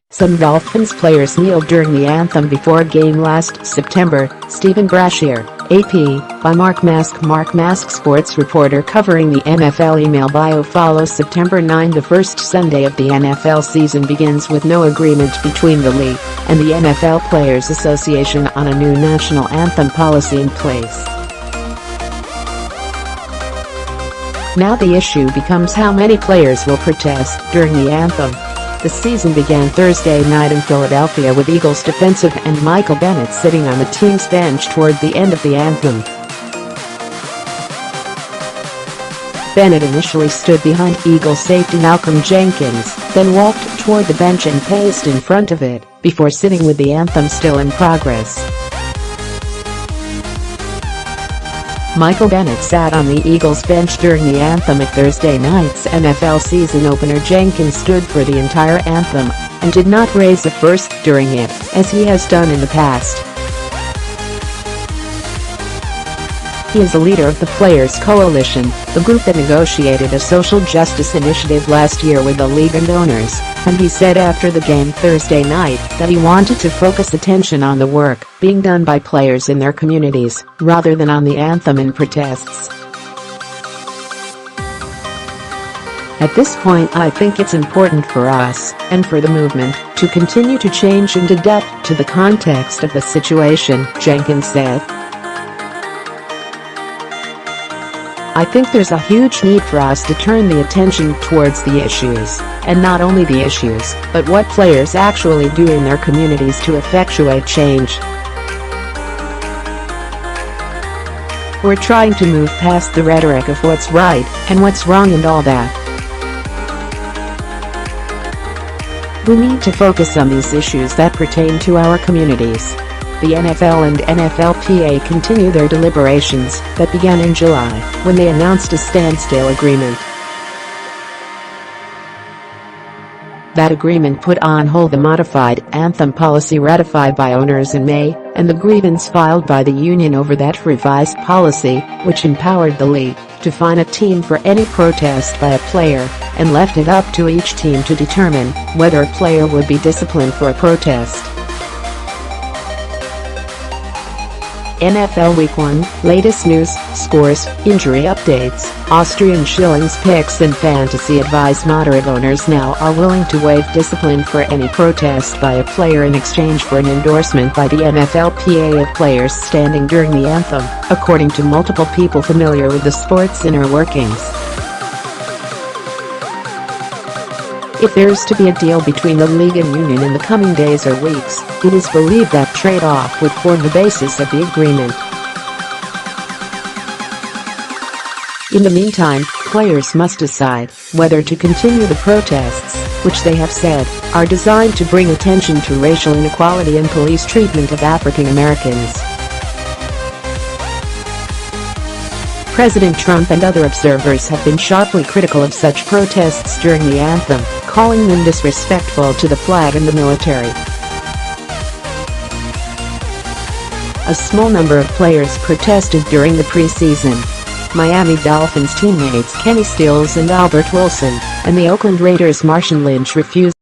Some Dolphins players kneeled during the anthem before a game last September, Stephen Brashear, AP, by Mark Mask sports reporter covering the NFL email bio follows September 9. The first Sunday of the NFL season begins with no agreement between the league and the NFL Players Association on a new national anthem policy in place. Now the issue becomes how many players will protest during the anthem. The season began Thursday night in Philadelphia with Eagles defensive end Michael Bennett sitting on the team's bench toward the end of the anthem. Bennett initially stood behind Eagles safety Malcolm Jenkins, then walked toward the bench and paced in front of it, before sitting with the anthem still in progress. Michael Bennett sat on the Eagles bench during the anthem at Thursday night's NFL season opener. Jenkins stood for the entire anthem and did not raise a first during it, as he has done in the past. He is a leader of the Players Coalition, the group that negotiated a social justice initiative last year with the league and owners, and he said after the game Thursday night that he wanted to focus attention on the work being done by players in their communities, rather than on the anthem and protests. At this point, I think it's important for us, and for the movement, to continue to change and adapt to the context of the situation, Jenkins said. I think there's a huge need for us to turn the attention towards the issues, and not only the issues, but what players actually do in their communities to effectuate change. We're trying to move past the rhetoric of what's right and what's wrong and all that. We need to focus on these issues that pertain to our communities. The NFL and NFLPA continue their deliberations that began in July, when they announced a standstill agreement. That agreement put on hold the modified anthem policy ratified by owners in May, and the grievance filed by the union over that revised policy, which empowered the league to fine a team for any protest by a player, and left it up to each team to determine whether a player would be disciplined for a protest. NFL Week 1, latest news, scores, injury updates, Austrian shillings picks and fantasy advice. Moderate owners now are willing to waive discipline for any protest by a player in exchange for an endorsement by the NFLPA of players standing during the anthem, according to multiple people familiar with the sport's inner workings. If there is to be a deal between the league and union in the coming days or weeks, it is believed that trade-off would form the basis of the agreement. In the meantime, players must decide whether to continue the protests, which they have said are designed to bring attention to racial inequality and police treatment of African Americans. President Trump and other observers have been sharply critical of such protests during the anthem, calling them disrespectful to the flag and the military. A small number of players protested during the preseason. Miami Dolphins teammates Kenny Stills and Albert Wilson, and the Oakland Raiders' Marshawn Lynch refused